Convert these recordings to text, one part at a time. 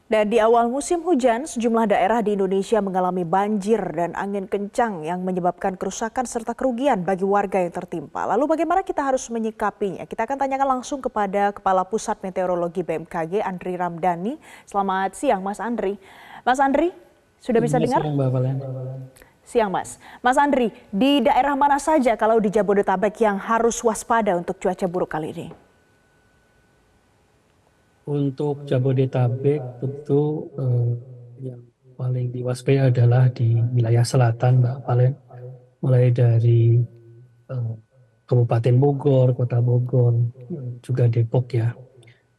Dan di awal musim hujan, sejumlah daerah di Indonesia mengalami banjir dan angin kencang yang menyebabkan kerusakan serta kerugian bagi warga yang tertimpa. Lalu bagaimana kita harus menyikapinya? Kita akan tanyakan langsung kepada Kepala Pusat Meteorologi BMKG, Andri Ramdhani. Selamat siang, Mas Andri. Mas Andri, sudah bisa Selamat dengar? siang, Mbak Valen. Siang, Mas. Mas Andri, di daerah mana saja kalau di Jabodetabek yang harus waspada untuk cuaca buruk kali ini? Untuk Jabodetabek tentu yang paling diwaspadai adalah di wilayah selatan, Mbak Valen. Mulai dari eh, Kabupaten Bogor, Kota Bogor, juga Depok ya.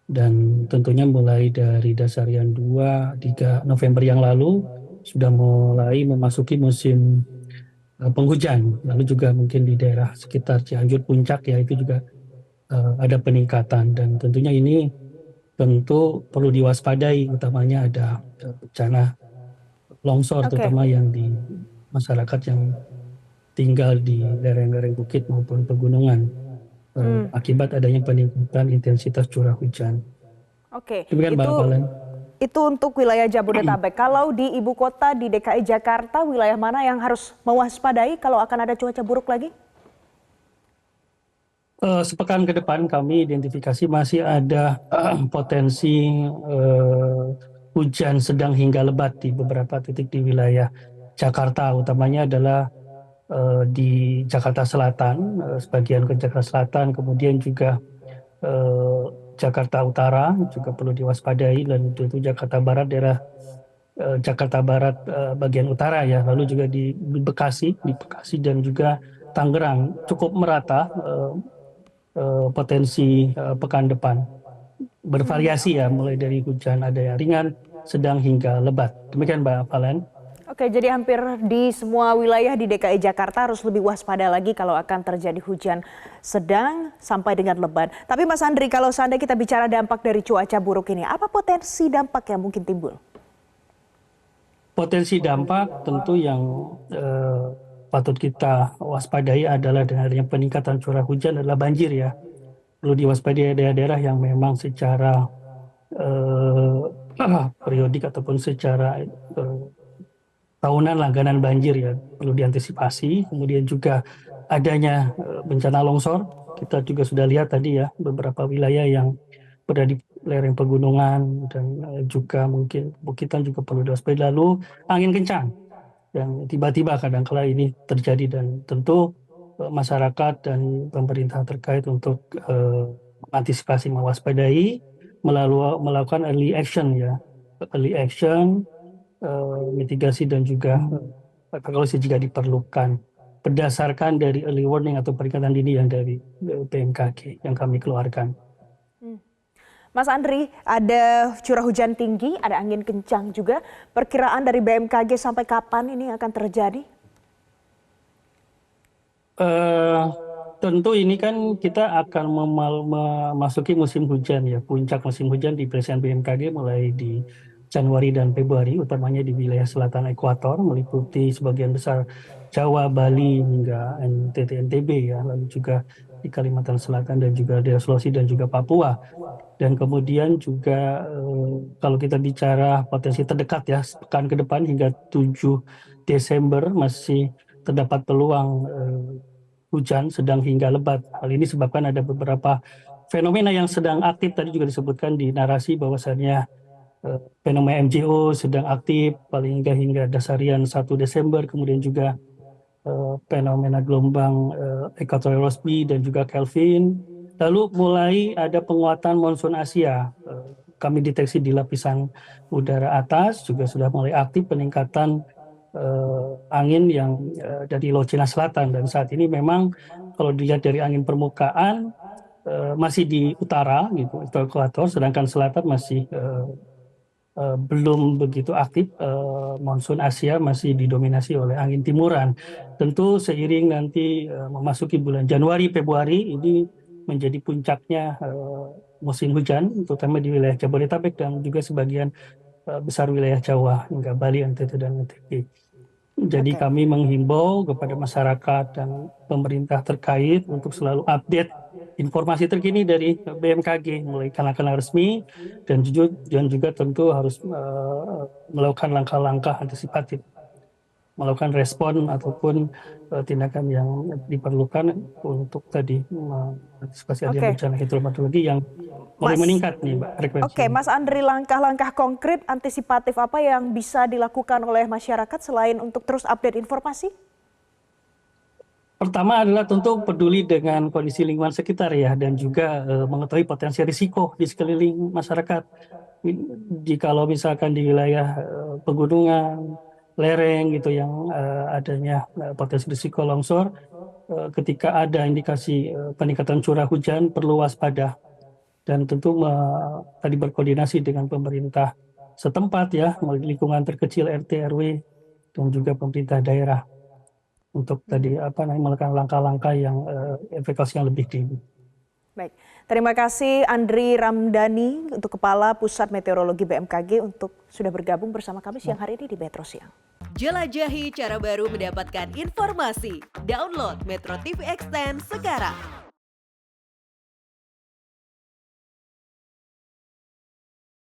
Dan tentunya mulai dari Dasarian 2, 3 November yang lalu sudah mulai memasuki musim penghujan. Lalu juga mungkin di daerah sekitar Cianjur Puncak ya itu juga ada peningkatan. Dan tentunya ini tentu perlu diwaspadai, utamanya ada bencana longsor, Oke. terutama yang di masyarakat yang tinggal di lereng-lereng bukit maupun pegunungan, Hmm, akibat adanya peningkatan intensitas curah hujan. oke. Demikian Mbak Valen. Itu untuk wilayah Jabodetabek. Kalau di ibu kota di DKI Jakarta, wilayah mana yang harus mewaspadai kalau akan ada cuaca buruk lagi? Sepekan ke depan kami identifikasi masih ada potensi hujan sedang hingga lebat di beberapa titik di wilayah Jakarta, utamanya adalah di Jakarta Selatan, sebagian ke Jakarta Selatan, kemudian juga eh, Jakarta Utara juga perlu diwaspadai, dan itu Jakarta Barat, daerah Jakarta Barat bagian utara ya, lalu juga di Bekasi dan juga Tangerang cukup merata potensi pekan depan. Bervariasi ya, mulai dari hujan ada yang ringan, sedang hingga lebat. Demikian Mbak Valen. Oke, jadi hampir di semua wilayah di DKI Jakarta harus lebih waspada lagi kalau akan terjadi hujan sedang sampai dengan lebat. Tapi Mas Andri, kalau seandainya kita bicara dampak dari cuaca buruk ini, apa potensi dampak yang mungkin timbul? Potensi dampak tentu yang eh, patut kita waspadai adalah dengan adanya peningkatan curah hujan adalah banjir ya. Perlu diwaspadai daerah-daerah yang memang secara eh, periodik ataupun secara tahunan langganan banjir ya, perlu diantisipasi. Kemudian juga adanya bencana longsor. Kita juga sudah lihat tadi ya beberapa wilayah yang berada di lereng pegunungan, dan juga mungkin bukitan juga perlu diwaspadai. Lalu angin kencang yang tiba-tiba kadangkala ini terjadi, dan tentu masyarakat dan pemerintah terkait untuk mengantisipasi, mewaspadai, melakukan early action ya, early action, mitigasi, dan juga evaluasi jika diperlukan berdasarkan dari early warning atau peringatan dini yang dari BMKG yang kami keluarkan. Hmm. Mas Andri, ada curah hujan tinggi, ada angin kencang juga. Perkiraan dari BMKG sampai kapan ini akan terjadi? Eh, Tentu ini kan kita akan memasuki musim hujan ya. Puncak musim hujan di persen BMKG mulai di Januari dan Februari, utamanya di wilayah selatan ekuator, meliputi sebagian besar Jawa, Bali, hingga NTT, NTB ya, lalu juga di Kalimantan Selatan dan juga di Sulawesi dan juga Papua. Dan kemudian juga kalau kita bicara potensi terdekat ya, pekan ke depan hingga 7 Desember masih terdapat peluang hujan sedang hingga lebat. Hal ini disebabkan ada beberapa fenomena yang sedang aktif. Tadi juga disebutkan di narasi bahwasannya fenomena MJO sedang aktif paling hingga dasarian 1 Desember, kemudian juga fenomena gelombang Equatorial Rossby dan juga Kelvin. Lalu mulai ada penguatan monsun Asia. Kami deteksi di lapisan udara atas juga sudah mulai aktif peningkatan angin yang dari Laut Cina Selatan, dan saat ini memang kalau dilihat dari angin permukaan masih di utara gitu, itu ekuator, sedangkan selatan masih belum begitu aktif. Monsun Asia masih didominasi oleh angin timuran. Tentu seiring nanti memasuki bulan Januari Februari ini menjadi puncaknya musim hujan, terutama di wilayah Jabodetabek dan juga sebagian besar wilayah Jawa hingga Bali, NTT dan NTB. Jadi Oke. kami menghimbau kepada masyarakat dan pemerintah terkait untuk selalu update informasi terkini dari BMKG, mulai kanal-kanal resmi dan juga tentu harus melakukan langkah-langkah antisipatif, melakukan respon ataupun tindakan yang diperlukan untuk tadi mengantisipasi adanya Oke, bencana hidrometeorologi yang mulai Mas. meningkat nih, Mbak, Oke, frekuensinya. Mas Andri, langkah-langkah konkret antisipatif apa yang bisa dilakukan oleh masyarakat selain untuk terus update informasi? Pertama adalah tentu peduli dengan kondisi lingkungan sekitar ya, dan juga mengetahui potensi risiko di sekeliling masyarakat. Jikalau misalkan di wilayah pegunungan, lereng gitu yang adanya potensi risiko longsor, ketika ada indikasi peningkatan curah hujan perlu waspada, dan tentu tadi berkoordinasi dengan pemerintah setempat ya, lingkungan terkecil RT RW dan juga pemerintah daerah untuk tadi melakukan langkah-langkah yang efekasi yang lebih tinggi. Baik, terima kasih Andri Ramdhani untuk Kepala Pusat Meteorologi BMKG untuk sudah bergabung bersama kami siang hari ini di Metro Siang. Jelajahi cara baru mendapatkan informasi. Download Metro TV Extend sekarang.